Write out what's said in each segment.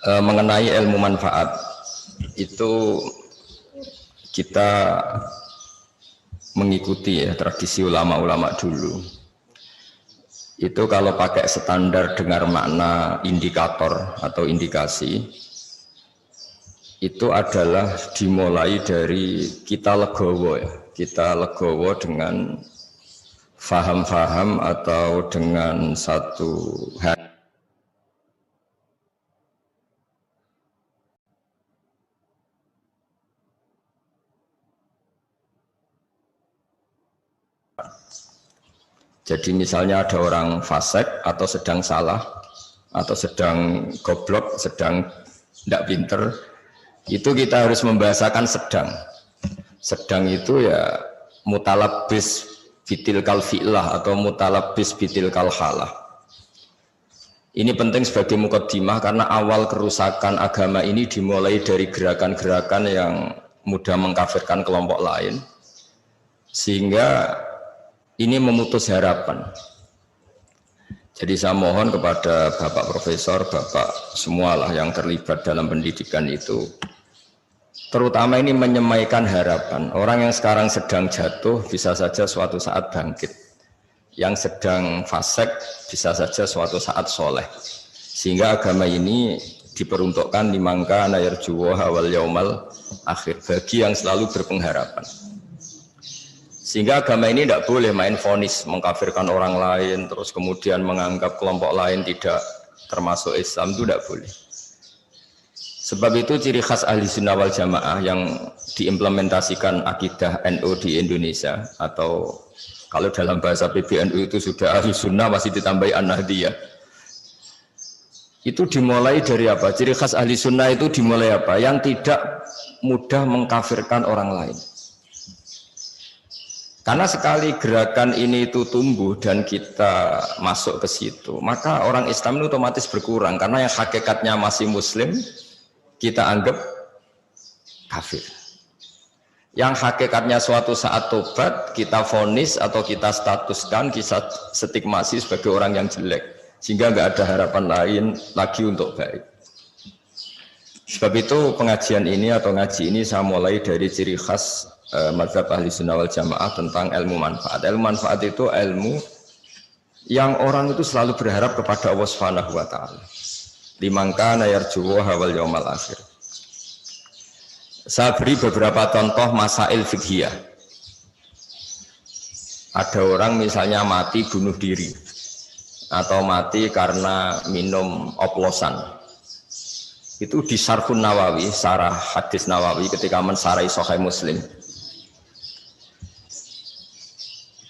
Mengenai ilmu manfaat itu kita mengikuti ya tradisi ulama-ulama dulu. Itu kalau pakai standar dengar makna indikator atau indikasi, itu adalah dimulai dari kita legowo ya. Kita legowo dengan faham-faham atau dengan satu hal. Jadi misalnya ada orang fasik atau sedang salah atau sedang goblok, sedang tidak pinter, itu kita harus membahasakan sedang. Sedang itu ya mutalabis bitilkal fi'lah atau mutalabis bitilkal halah. Ini penting sebagai mukaddimah karena awal kerusakan agama ini dimulai dari gerakan-gerakan yang mudah mengkafirkan kelompok lain, sehingga ini memutus harapan. Jadi saya mohon kepada Bapak Profesor, Bapak semualah yang terlibat dalam pendidikan itu, terutama ini menyemaikan harapan. Orang yang sekarang sedang jatuh bisa saja suatu saat bangkit. Yang sedang fasik bisa saja suatu saat soleh. Sehingga agama ini diperuntukkan limangka nayarjuwa wal yaumal akhir, bagi yang selalu berpengharapan. Sehingga agama ini tidak boleh main vonis, mengkafirkan orang lain, terus kemudian menganggap kelompok lain tidak termasuk Islam, itu tidak boleh. Sebab itu ciri khas ahli sunnah wal jamaah yang diimplementasikan akidah NU di Indonesia, atau kalau dalam bahasa PBNU itu sudah ahli sunnah masih ditambahi an-nahdiyah. Itu dimulai dari apa? Ciri khas ahli sunnah itu dimulai apa? Yang tidak mudah mengkafirkan orang lain. Karena sekali gerakan ini itu tumbuh dan kita masuk ke situ, maka orang Islam itu otomatis berkurang. Karena yang hakikatnya masih muslim, kita anggap kafir. Yang hakikatnya suatu saat tobat, kita vonis atau kita statuskan, kita stigmasi sebagai orang yang jelek. Sehingga nggak ada harapan lain lagi untuk baik. Sebab itu pengajian ini atau ngaji ini saya mulai dari ciri khas mazhab ahli sunnah wal jamaah tentang ilmu manfaat. Ilmu manfaat itu ilmu yang orang itu selalu berharap kepada Allah Subhanahu wa taala. Limangka nayarjuwa wal yaumal akhir. Saya beri beberapa contoh masail fiqhiyah. Ada orang misalnya mati bunuh diri atau mati karena minum oplosan. Itu di Syarhun Nawawi, syarah hadis Nawawi ketika mensarai Sahih Muslim.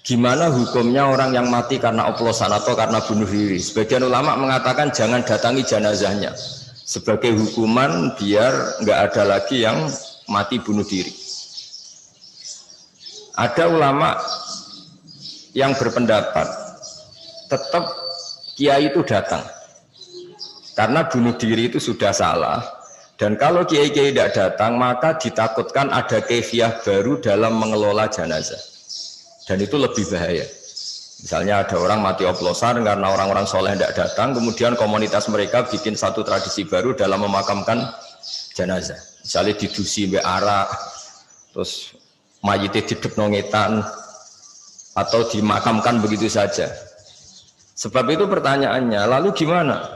Gimana hukumnya orang yang mati karena oplosan atau karena bunuh diri? Sebagian ulama mengatakan jangan datangi jenazahnya sebagai hukuman biar nggak ada lagi yang mati bunuh diri. Ada ulama yang berpendapat tetap kiai itu datang karena bunuh diri itu sudah salah, dan kalau kiai-kiai tidak datang maka ditakutkan ada kaifiah baru dalam mengelola jenazah. Dan itu lebih bahaya. Misalnya ada orang mati oplosan karena orang-orang soleh tidak datang, kemudian komunitas mereka bikin satu tradisi baru dalam memakamkan jenazah. Misalnya didusi mbek arak, terus mayitnya didep nongetan, atau dimakamkan begitu saja. Sebab itu pertanyaannya, lalu gimana?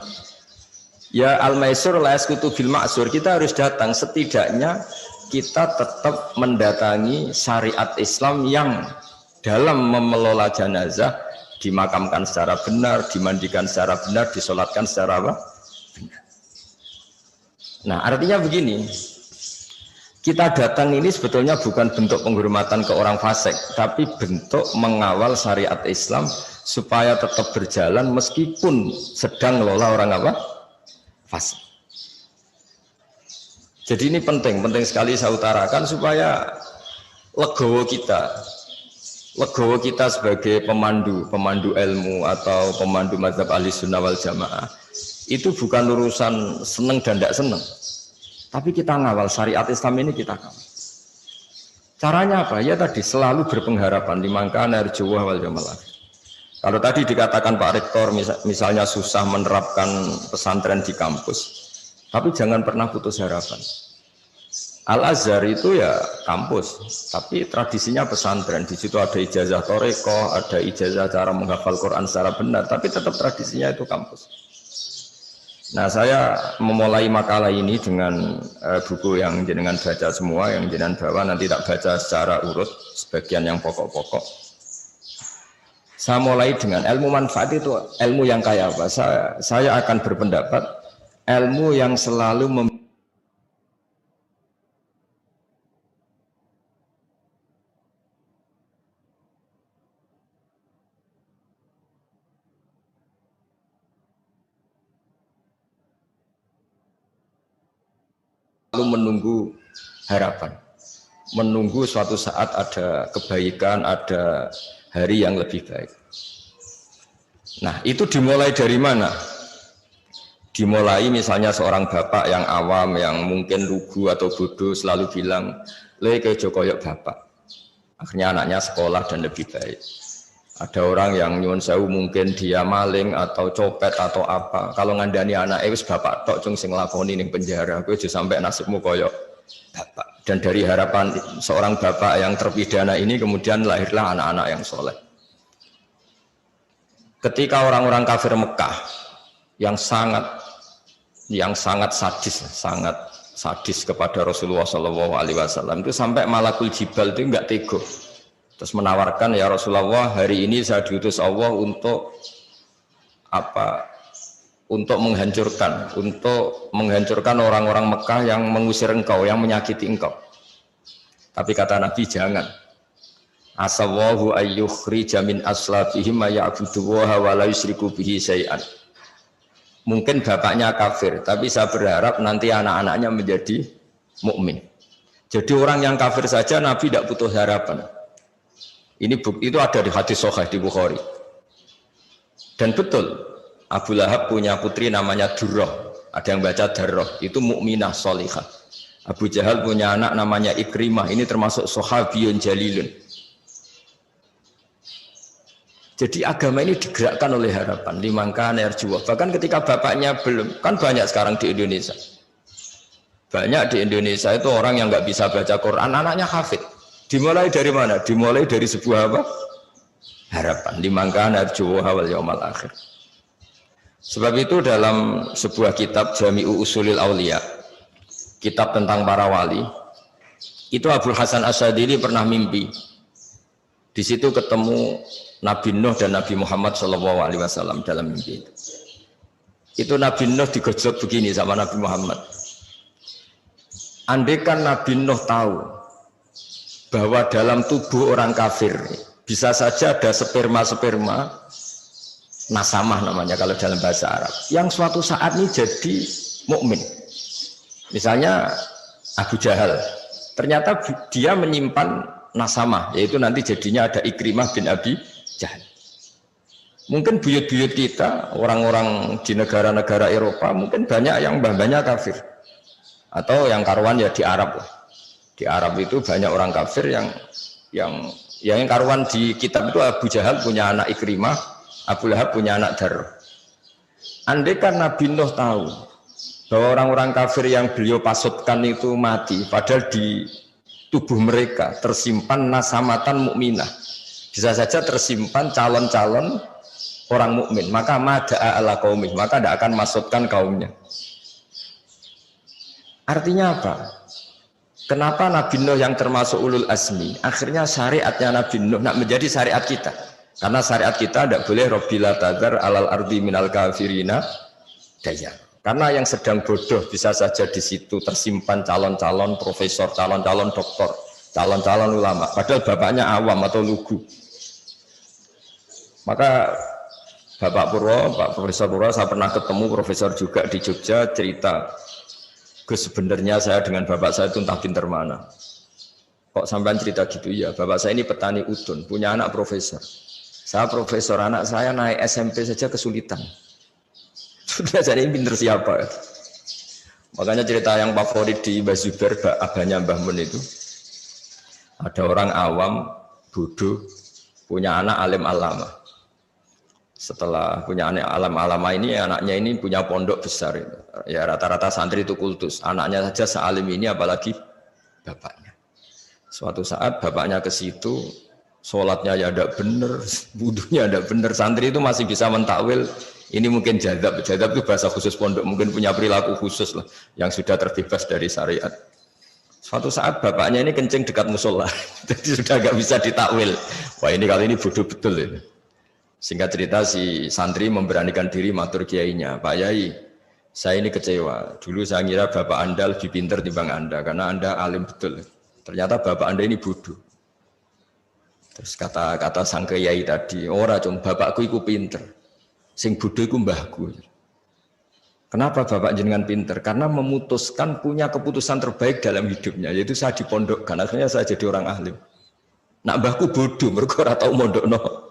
Ya al-maisur la yasqutu bil ma'sur, kita harus datang, setidaknya kita tetap mendatangi syariat Islam yang dalam mengelola jenazah dimakamkan secara benar, dimandikan secara benar, disolatkan secara apa? Benar. Nah, artinya begini, kita datang ini sebetulnya bukan bentuk penghormatan ke orang fasik, tapi bentuk mengawal syariat Islam supaya tetap berjalan meskipun sedang mengelola orang apa? Fasik. Jadi ini penting sekali saya utarakan supaya legowo kita sebagai pemandu ilmu atau pemandu mazhab ahli sunnah wal jamaah itu bukan urusan seneng dan tidak seneng, tapi kita ngawal syariat Islam ini, kita kawal. Caranya apa? Ya tadi selalu berpengharapan limangka narjuwa wal yaumal akhir. Kalau tadi dikatakan Pak Rektor misalnya susah menerapkan pesantren di kampus, Tapi jangan pernah putus harapan. Al-Azhar itu ya kampus, tapi tradisinya pesantren. Di situ ada ijazah toreko, ada ijazah cara menghafal Quran secara benar, tapi tetap tradisinya itu kampus. Nah, saya memulai makalah ini dengan buku yang jenengan baca semua, yang jenengan bawa, nanti tak baca secara urut, sebagian yang pokok-pokok. Saya mulai dengan ilmu manfaat itu ilmu yang kayak apa? Saya akan berpendapat ilmu yang selalu menunggu harapan, menunggu suatu saat ada kebaikan, ada hari yang lebih baik. Nah, itu dimulai dari mana? Dimulai misalnya seorang bapak yang awam, yang mungkin lugu atau bodoh selalu bilang, "Le kejo koyok bapak." Akhirnya anaknya sekolah dan lebih baik. Ada orang yang nyuwun sewu mungkin dia maling atau copet atau apa. Kalau ngandani anak wis bapak tok cung sing lakoni ning penjara, kowe aja sampai nasibmu koyok bapak. Dan dari harapan seorang bapak yang terpidana ini kemudian lahirlah anak-anak yang soleh. Ketika orang-orang kafir Mekah yang sangat sadis kepada Rasulullah SAW itu sampai Malakul Jibal itu enggak tega. Terus menawarkan, ya Rasulullah, hari ini saya diutus Allah untuk apa? Untuk menghancurkan orang-orang Mekah yang mengusir engkau, yang menyakiti engkau. Tapi kata Nabi, jangan. Asallahu ayyukhrija min aslabihim ya'budullaha wa la yusyriku bihi syai'an. Mungkin bapaknya kafir, tapi saya berharap nanti anak-anaknya menjadi mukmin. Jadi orang yang kafir saja Nabi tidak butuh harapan. Ini bukti itu ada di hadis sahih di Bukhari. Dan betul, Abu Lahab punya putri namanya Durrah. Ada yang baca Darrah, itu mukminah sholihah. Abu Jahal punya anak namanya Ikrimah, ini termasuk sahabiyun jalilun. Jadi agama ini digerakkan oleh harapan, limangkan erjuwah. Bahkan ketika bapaknya belum, kan banyak sekarang di Indonesia. Banyak di Indonesia itu orang yang nggak bisa baca Quran, anaknya hafid. Dimulai dari mana? Dimulai dari sebuah apa? Harapan. Limangkan arjuwah wal yaumal akhir. Sebab itu dalam sebuah kitab Jami'u Usulil Aulia, kitab tentang para wali, itu Abul Hasan Asyadili pernah mimpi. Di situ ketemu Nabi Nuh dan Nabi Muhammad SAW dalam mimpi itu. Itu Nabi Nuh digojok begini sama Nabi Muhammad. Andaikan Nabi Nuh tahu bahwa dalam tubuh orang kafir bisa saja ada sperma nasamah namanya kalau dalam bahasa Arab yang suatu saat ini jadi mukmin. Misalnya Abu Jahal, ternyata dia menyimpan nasamah, yaitu nanti jadinya ada Ikrimah bin Abi Jahal. Mungkin buyut-buyut kita, orang-orang di negara-negara Eropa, mungkin banyak yang mbah-mbahnya kafir. Atau yang karuan ya di Arab lah. Di Arab itu banyak orang kafir yang karuan di kitab itu Abu Jahal punya anak Ikrimah, Abu Lahab punya anak Darrah. Andai kan Nabi Nuh tahu bahwa orang-orang kafir yang beliau pasutkan itu mati, padahal di tubuh mereka tersimpan nasamatan mukminah, bisa saja tersimpan calon-calon orang mukmin, maka mada'a ala qaumih, maka tidak akan masukkan kaumnya. Artinya apa? Kenapa Nabi Nuh yang termasuk ulul azmi, akhirnya syariatnya Nabi Nuh nak menjadi syariat kita? Karena syariat kita tidak boleh Rabbila tadhar alal ardi minal kafirina daya. Karena yang sedang bodoh bisa saja di situ tersimpan calon-calon profesor, calon-calon doktor, calon-calon ulama. Padahal bapaknya awam atau lugu. Maka Bapak Purwo, Pak Profesor Purwo, saya pernah ketemu profesor juga di Jogja, cerita, Gus, sebenarnya saya dengan bapak saya itu entah pinter mana. Kok sampean cerita gitu? Ya, bapak saya ini petani udun, punya anak profesor. Saya profesor, anak saya naik SMP saja kesulitan. Sudah jadi pinter siapa? Makanya cerita yang favorit di Mbah Zubair, abahnya Mbah Mun itu, ada orang awam, bodoh, punya anak alim alama. Setelah punya anak alam-alama ini, anaknya ini punya pondok besar. Ya rata-rata santri itu kultus. Anaknya saja sealim ini, apalagi bapaknya. Suatu saat bapaknya ke situ, sholatnya ya tidak benar, wudunya tidak benar. Santri itu masih bisa mentakwil. Ini mungkin jadab. Jadab itu bahasa khusus pondok, mungkin punya perilaku khusus lah, yang sudah terbebas dari syariat. Suatu saat bapaknya ini kencing dekat musola, jadi sudah nggak bisa ditakwil. Wah ini kali ini bodoh betul ini. Singkat cerita si santri memberanikan diri matur kiainya, Pak Yai, saya ini kecewa. Dulu saya ngira bapak anda lebih pintar dibanding anda, karena anda alim betul. Ternyata bapak anda ini bodoh. Terus kata sang kiai tadi, ora cung, bapakku itu pintar, sing bodoh itu mbahku. Kenapa bapak jenengan pintar? Karena memutuskan punya keputusan terbaik dalam hidupnya, yaitu saya dipondokkan. Akhirnya saya jadi orang alim. Nak mbahku bodoh, mereka ora tau mondokno.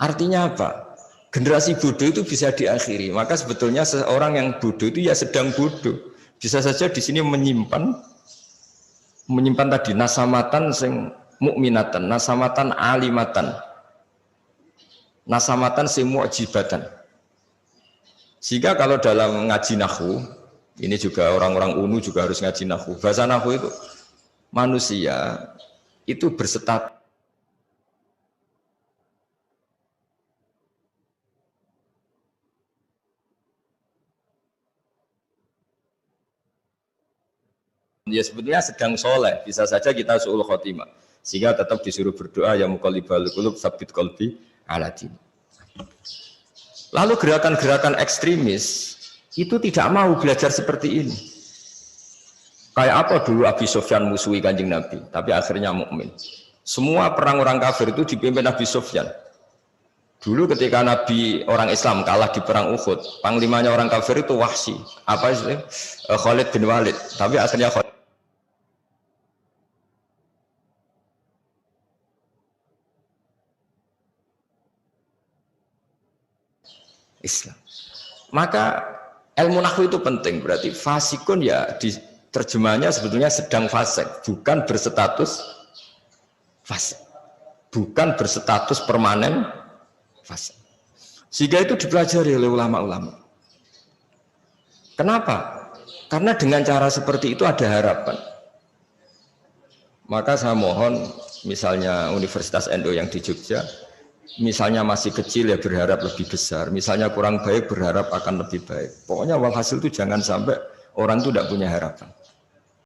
Artinya apa? Generasi bodoh itu bisa diakhiri. Maka sebetulnya seorang yang bodoh itu ya sedang bodoh. Bisa saja di sini menyimpan tadi nasamatan sing mukminatan, nasamatan alimatan, nasamatan sing mu'jibatan. Sehingga kalau dalam ngaji nahwu, ini juga orang-orang UNU juga harus ngaji nahwu. Bahasa nahwu itu manusia itu berstatus. Ya sebetulnya sedang soleh, bisa saja kita su'ul khotimah, sehingga tetap disuruh berdoa ya muqallibal qulub tsabbit qalbi ala din. Lalu gerakan-gerakan ekstremis itu tidak mau belajar seperti ini. Kayak apa dulu Abi Sufyan musuhi Kanjeng Nabi, tapi akhirnya mukmin. Semua perang orang kafir itu dipimpin Abi Sufyan. Dulu ketika Nabi orang Islam kalah di perang Uhud, panglimanya orang kafir itu Wahsy, apa itu? Khalid bin Walid, tapi akhirnya Islam. Maka ilmu nahwu itu penting, berarti fasikun ya di terjemahnya sebetulnya sedang fasik, bukan berstatus fasik, bukan berstatus permanen fasik. Sehingga itu dipelajari oleh ulama-ulama. Kenapa? Karena dengan cara seperti itu ada harapan. Maka saya mohon misalnya Universitas NU yang di Jogja, misalnya masih kecil ya berharap lebih besar, misalnya kurang baik berharap akan lebih baik. Pokoknya walhasil itu jangan sampai orang itu tidak punya harapan.